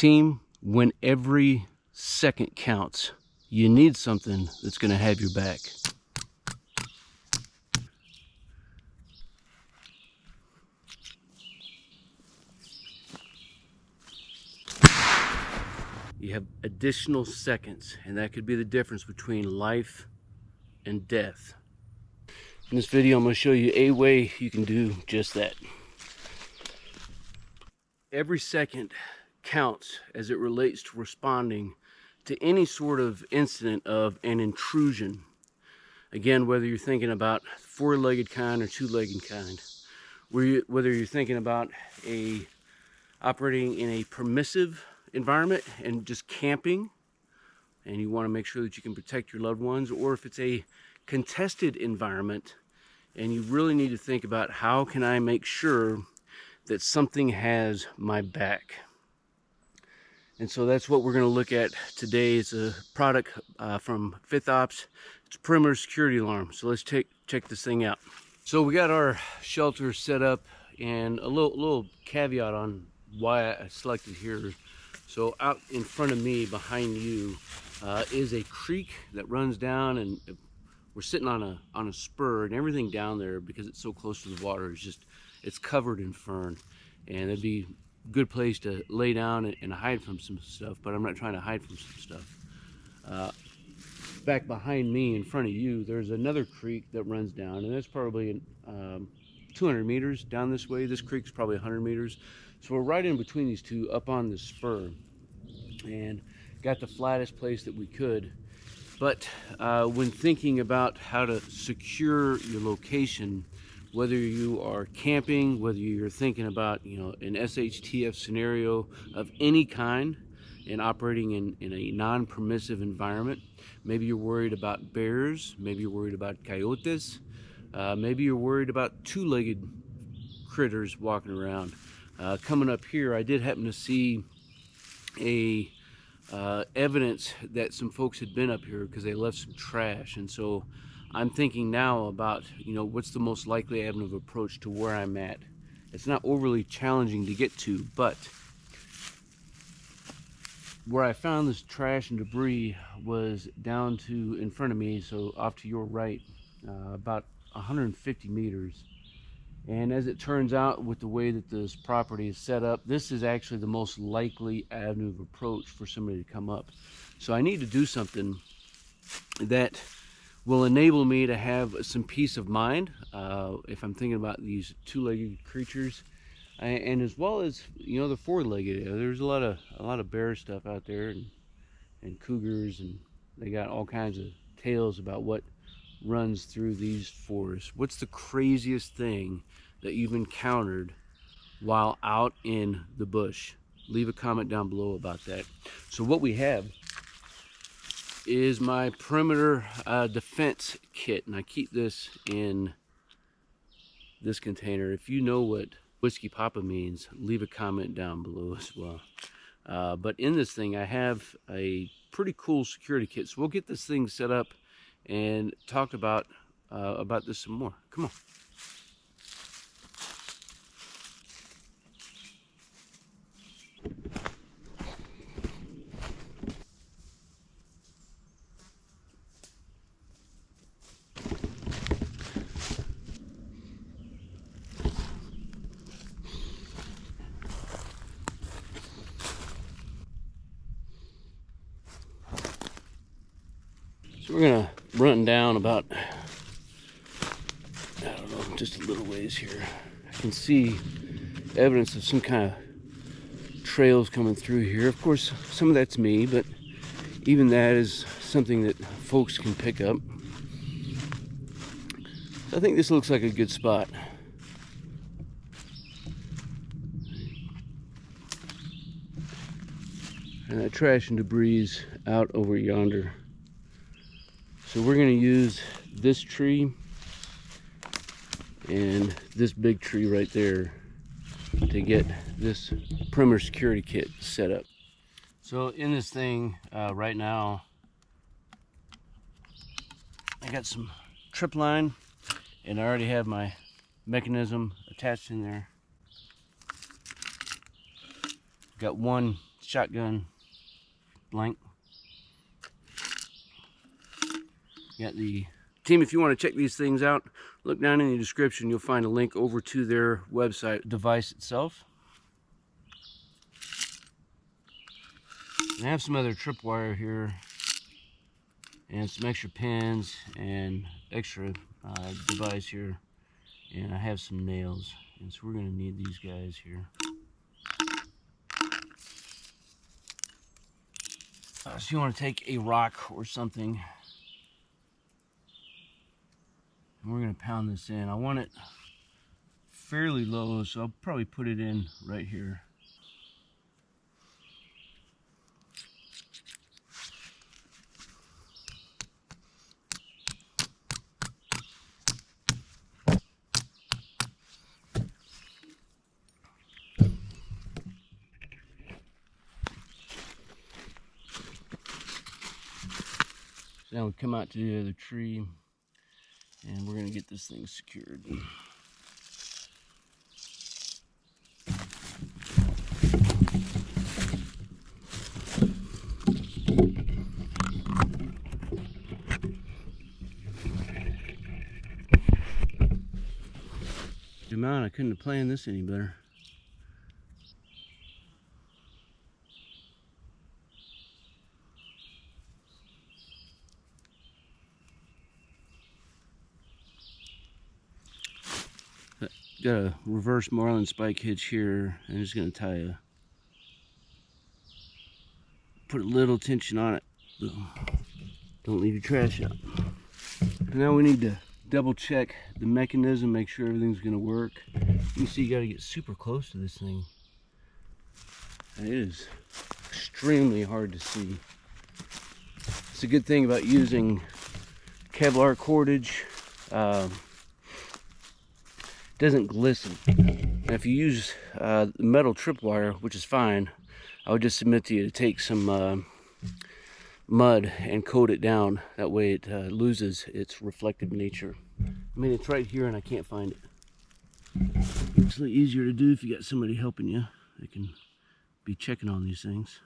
Team, when every second counts, you need something that's going to have your back. You have additional seconds, and that could be the difference between life and death. In this video, I'm going to show you a way you can do just that. Every second counts as it relates to responding to any sort of incident of an intrusion. Again, whether you're thinking about four-legged kind or two-legged kind, whether you're thinking about operating in a permissive environment and just camping, and you want to make sure that you can protect your loved ones, or if it's a contested environment and you really need to think about how can I make sure that something has my back. And so that's what we're going to look at today. It's a product from Fifth Ops. It's a perimeter security alarm. So let's check this thing out. So we got our shelter set up, and a little caveat on why I selected here. So out in front of me, behind you, is a creek that runs down, and we're sitting on a spur, and everything down there, because it's so close to the water, it's covered in fern, and it'd be a good place to lay down and hide from some stuff. But I'm not trying to hide from some stuff. Back behind me, in front of you, there's another creek that runs down, and that's probably 200 meters down this way. This creek's probably 100 meters. So we're right in between these two, up on the spur, and got the flattest place that we could. But when thinking about how to secure your location, whether you are camping, whether you're thinking about, an SHTF scenario of any kind and operating in a non-permissive environment, maybe you're worried about bears, maybe you're worried about coyotes, maybe you're worried about two-legged critters walking around. Coming up here, I did happen to see evidence that some folks had been up here because they left some trash, and so I'm thinking now about what's the most likely avenue of approach to where I'm at. It's not overly challenging to get to, but where I found this trash and debris was down to in front of me, so off to your right, about 150 meters. And as it turns out, with the way that this property is set up, this is actually the most likely avenue of approach for somebody to come up. So I need to do something that will enable me to have some peace of mind if I'm thinking about these two-legged creatures, and as well as the four-legged. There's a lot of bear stuff out there, and cougars, and they got all kinds of tales about what runs through these forests. What's the craziest thing that you've encountered while out in the bush? Leave a comment down below about that. So what we have is my perimeter defense kit, and I keep this in this container. If you know what Whiskey Papa means, leave a comment down below as well. But in this thing, I have a pretty cool security kit. So we'll get this thing set up and talk about this some more. Come on. So we're gonna run down about, I don't know, just a little ways here. I can see evidence of some kind of trails coming through here. Of course, some of that's me, but even that is something that folks can pick up. So I think this looks like a good spot. And that trash and debris out over yonder. So we're going to use this tree and this big tree right there to get this perimeter security kit set up. So in this thing right now, I got some trip line, and I already have my mechanism attached in there. Got one shotgun blank. Got the team. If you want to check these things out, look down in the description. You'll find a link over to their website device itself. And I have some other tripwire here and some extra pins and extra device here, and I have some nails, and so we're going to need these guys here. So you want to take a rock or something, and we're going to pound this in. I want it fairly low, so I'll probably put it in right here. So now we come out to the other tree, and we're going to get this thing secured. I couldn't have planned this any better. Got a reverse marlin spike hitch here. I'm just going to put a little tension on it. Don't leave your trash out. Now we need to double check the mechanism, make sure everything's going to work. You can see you got to get super close to this thing. And it is extremely hard to see. It's a good thing about using Kevlar cordage. Doesn't glisten. And if you use metal tripwire, which is fine, I would just submit to you to take some mud and coat it down. That way it loses its reflective nature. I mean, it's right here and I can't find it. It's a little easier to do if you got somebody helping you. They can be checking on these things.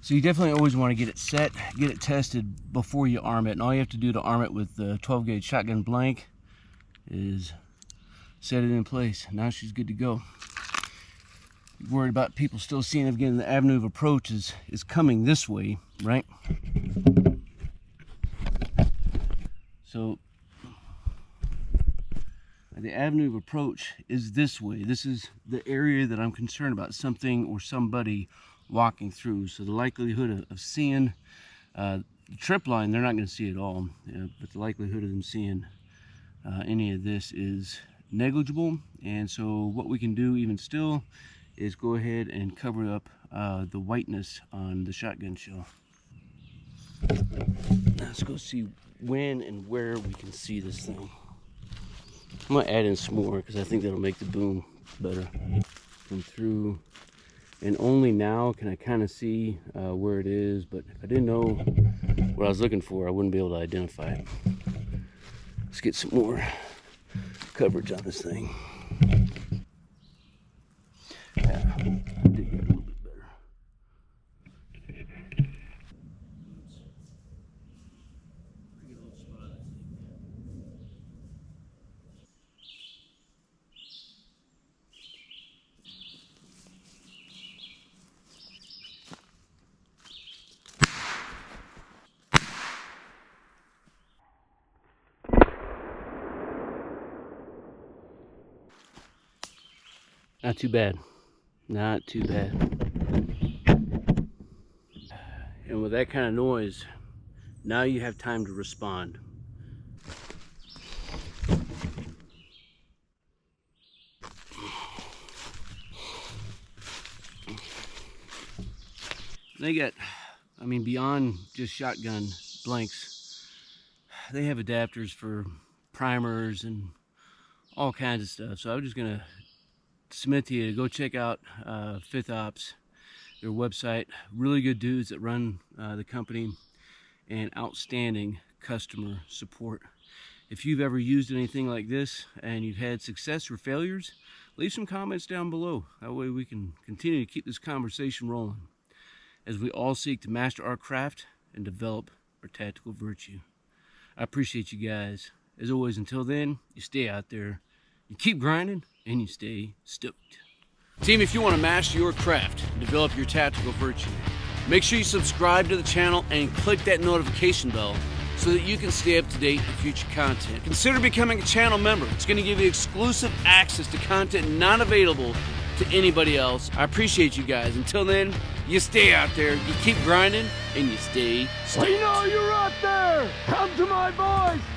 So you definitely always want to get it set, get it tested before you arm it. And all you have to do to arm it with the 12 gauge shotgun blank is set it in place. Now she's good to go. You're worried about people still seeing it again. The avenue of approach is coming this way, right? So the avenue of approach is this way. This is the area that I'm concerned about something or somebody walking through. So the likelihood of seeing the trip line, they're not going to see it all, but the likelihood of them seeing any of this is negligible. And so what we can do even still is go ahead and cover up the whiteness on the shotgun shell. Let's go see when and where we can see this thing. I'm going to add in some more because I think that'll make the boom better. Come through, and only now can I kind of see where it is, but if I didn't know what I was looking for, I wouldn't be able to identify it. Let's get some more coverage on this thing. Yeah, I did get a little bit better. Not too bad. Not too bad. And with that kind of noise, now you have time to respond. They got, I mean, beyond just shotgun blanks, they have adapters for primers and all kinds of stuff. So I'm just gonna submit to you to go check out Fifth Ops, their website. Really good dudes that run the company, and outstanding customer support. If you've ever used anything like this and you've had success or failures, leave some comments down below. That way we can continue to keep this conversation rolling as we all seek to master our craft and develop our tactical virtue. I appreciate you guys. As always, until then, you stay out there, you keep grinding, and you stay stoked. Team, if you want to master your craft and develop your tactical virtue, make sure you subscribe to the channel and click that notification bell so that you can stay up to date on future content. Consider becoming a channel member. It's going to give you exclusive access to content not available to anybody else. I appreciate you guys. Until then, you stay out there, you keep grinding, and you stay stoked. We know you're out there! Come to my voice!